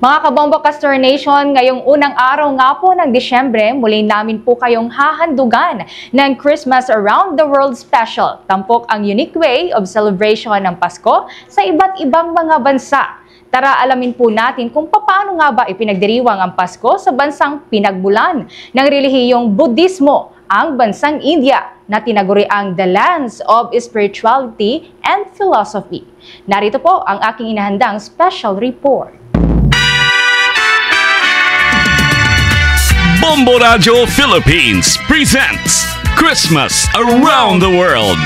Mga kabombo Castor Nation, ngayong unang araw nga po ng Disyembre, muli namin po kayong hahandugan ng Christmas Around the World Special. Tampok ang unique way of celebration ng Pasko sa iba't ibang mga bansa. Tara alamin po natin kung paano nga ba ipinagdiriwang ang Pasko sa bansang pinagmulan ng relihiyong Budismo, ang bansang India, na tinaguri ang The Lands of Spirituality and Philosophy. Narito po ang aking inahandang special report. Bombo Radio Philippines presents Christmas Around the World.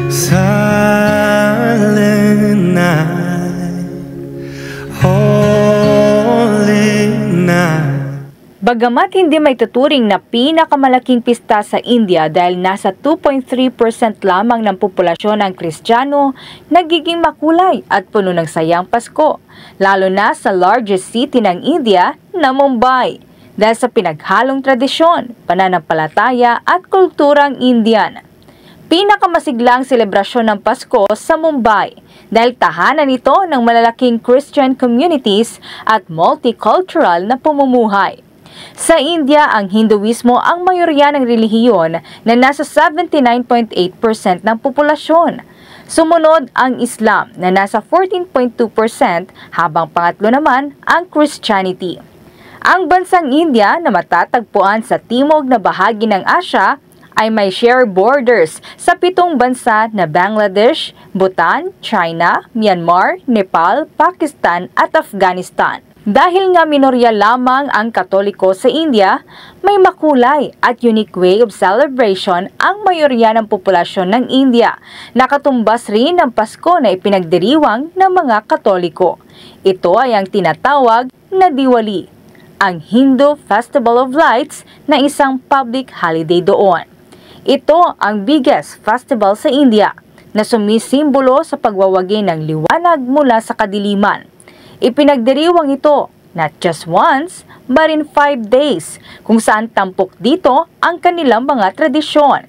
Silent night, holy night. Bagamat hindi may tuturing na pinakamalaking pista sa India dahil nasa 2.3% lamang ng populasyon ang Kristiyano, nagiging makulay at puno ng sayang Pasko, lalo na sa largest city ng India na Mumbai, dahil sa pinaghalong tradisyon, pananampalataya at kulturang Indian. Pinakamasiglang selebrasyon ng Pasko sa Mumbai dahil tahanan ito ng malalaking Christian communities at multicultural na pamumuhay. Sa India, ang Hinduismo ang mayorya ng relihiyon na nasa 79.8% ng populasyon. Sumunod ang Islam na nasa 14.2% habang pangatlo naman ang Christianity. Ang bansang India na matatagpuan sa timog na bahagi ng Asya ay may share borders sa 7 bansa na Bangladesh, Bhutan, China, Myanmar, Nepal, Pakistan at Afghanistan. Dahil nga minorya lamang ang Katoliko sa India, may makulay at unique way of celebration ang mayorya ng populasyon ng India. Nakatumbas rin ng Pasko na ipinagdiriwang ng mga Katoliko. Ito ay ang tinatawag na Diwali, ang Hindu Festival of Lights na isang public holiday doon. Ito ang biggest festival sa India na sumisimbolo sa pagwawagi ng liwanag mula sa kadiliman. Ipinagdiriwang ito not just once, but in 5 days, kung saan tampok dito ang kanilang mga tradisyon.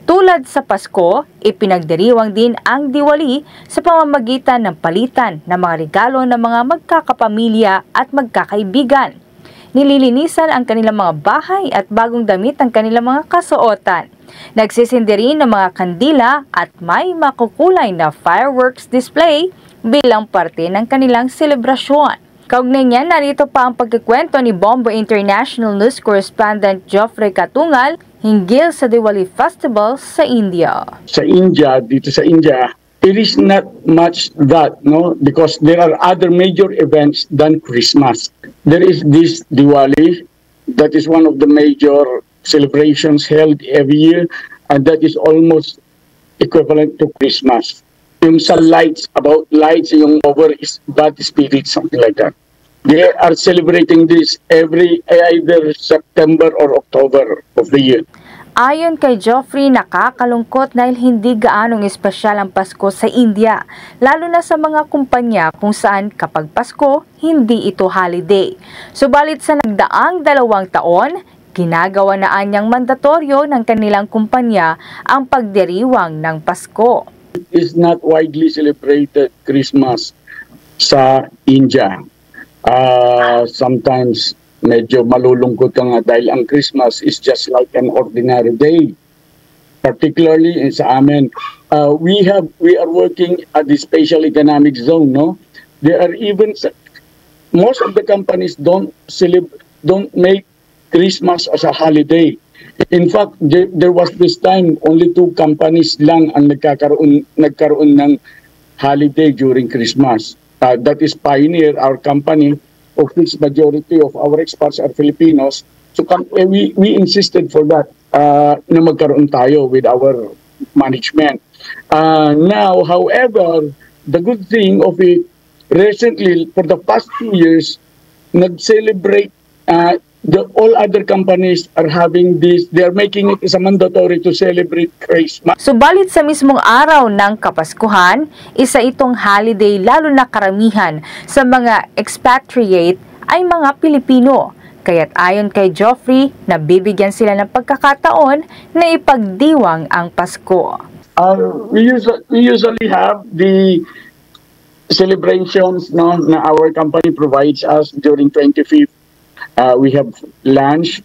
Tulad sa Pasko, ipinagdiriwang din ang Diwali sa pamamagitan ng palitan ng mga regalo ng mga magkakapamilya at magkakaibigan. Nililinisan ang kanilang mga bahay at bagong damit ang kanilang mga kasuotan. Nagsisindi rin ng mga kandila at may makukulay na fireworks display bilang parte ng kanilang selebrasyon. Kaugnay niyan, narito pa ang pagkikwento ni Bombo International News Correspondent Geoffrey Katungal hinggil sa Diwali Festival sa India. Sa India, dito sa India, it is not much that, no? Because there are other major events than Christmas. There is this Diwali, that is one of the major celebrations held every year, and that is almost equivalent to Christmas. Yung sa lights, about lights, yung over is bad spirit, something like that. They are celebrating this every either September or October of the year. Ayon kay Geoffrey, nakakalungkot dahil hindi gaanong espesyal ang Pasko sa India, lalo na sa mga kumpanya kung saan kapag Pasko, hindi ito holiday. Subalit sa nagdaang 2 taon, ginagawa na anyang mandatoryo ng kanilang kumpanya ang pagdiriwang ng Pasko. Is not widely celebrated Christmas sa India. Sometimes medyo malulungkot ka nga dahil ang Christmas is just like an ordinary day. Particularly sa amin, we are working at the special economic zone, no? There are even most of the companies don't make Christmas as a holiday. In fact, there was this time only 2 companies lang ang nagkaroon ng holiday during Christmas. That is Pioneer, our company, of which majority of our experts are Filipinos. So we insisted for that na magkaroon tayo with our management. Now, however, the good thing of it, recently, for the past 2 years, nag-celebrate all other companies are having this, they are making it as a mandatory to celebrate Christmas. Subalit sa mismong araw ng Kapaskuhan, isa itong holiday lalo na karamihan sa mga expatriate ay mga Pilipino. Kaya't ayon kay Geoffrey, nabibigyan sila ng pagkakataon na ipagdiwang ang Pasko. We usually have the celebrations, no, na our company provides us during 25th. We have lunch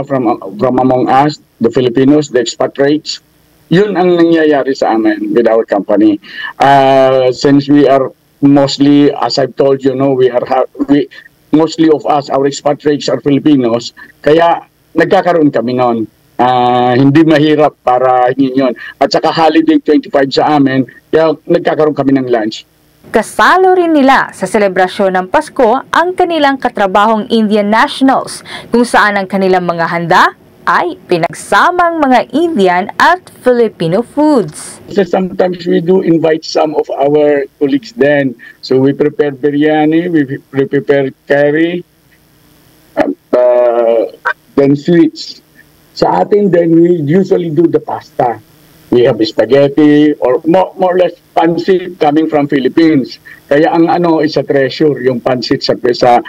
from among us, the Filipinos, the expatriates. Yun ang nangyayari sa amin with our company. Since we are mostly, as I've told you, no, mostly of us, our expatriates are Filipinos, kaya nagkakaroon kami noon. Hindi mahirap para yun. At saka holiday 25 sa amin, kaya nagkakaroon kami ng lunch. Kasalo rin nila sa selebrasyon ng Pasko ang kanilang katrabahong Indian nationals, kung saan ang kanilang mga handa ay pinagsamang mga Indian at Filipino foods. So sometimes we do invite some of our colleagues then. So we prepare biryani, we prepare curry, then sweets. Sa atin then, we usually do the pasta. We have spaghetti or more or less pancit coming from Philippines. Kaya ang is a treasure, yung pancit sa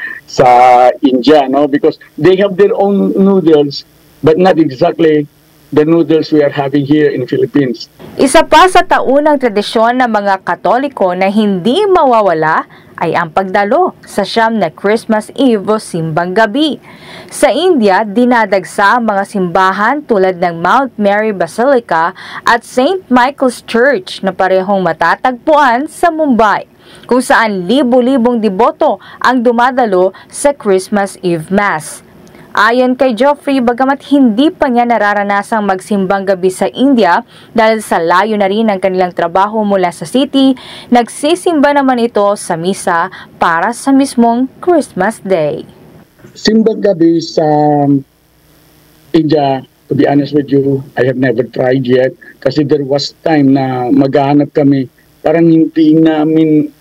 India, no? Because they have their own noodles, but not exactly the noodles we are having here in Philippines. Isa pa sa taunang tradisyon ng mga Katoliko na hindi mawawala ay ang pagdalo sa siyam na Christmas Eve o simbang gabi. Sa India, dinadagsa ang mga simbahan tulad ng Mount Mary Basilica at St. Michael's Church na parehong matatagpuan sa Mumbai, kung saan libo-libong deboto ang dumadalo sa Christmas Eve Mass. Ayon kay Geoffrey, bagamat hindi pa niya nararanasang magsimbang gabi sa India dahil sa layo na rin ang kanilang trabaho mula sa city, nagsisimba naman ito sa misa para sa mismong Christmas Day. Simbang gabi sa India, to be honest with you, I have never tried yet kasi there was time na maghahanap kami, parang hindi namin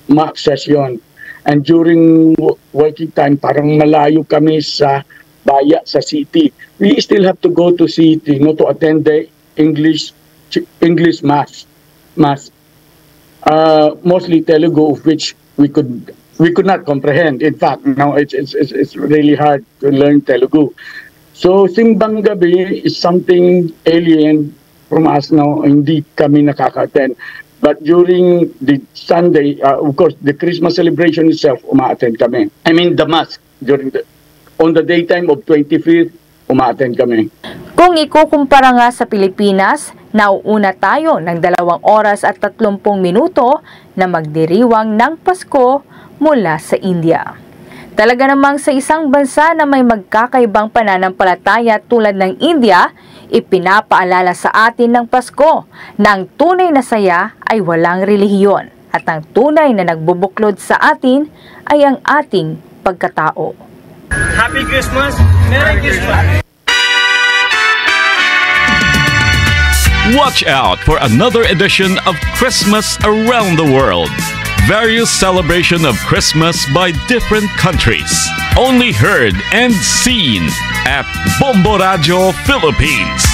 ma-access yun. And during working time, parang malayo kami sa baya, sa city. We still have to go to city, no, to attend the English mass. Mostly Telugu, of which we could not comprehend. In fact, now it's really hard to learn Telugu. So simbang gabi is something alien from us now. Hindi kami nakaka-attend. But during the Sunday, of course, the Christmas celebration itself, uma-attend kami. I mean, the mass, on the daytime of 25th, uma-attend kami. Kung ikukumpara nga sa Pilipinas, nauuna tayo ng 2 oras at 30 minuto na magdiriwang ng Pasko mula sa India. Talaga namang sa isang bansa na may magkakaibang pananampalataya tulad ng India, ipinapaalala sa atin ng Pasko na ang tunay na saya ay walang relihiyon at ang tunay na nagbubuklod sa atin ay ang ating pagkatao. Happy Christmas! Merry Christmas! Watch out for another edition of Christmas Around the World. Various celebration of Christmas by different countries. Only heard and seen at Bombo Radio Philippines.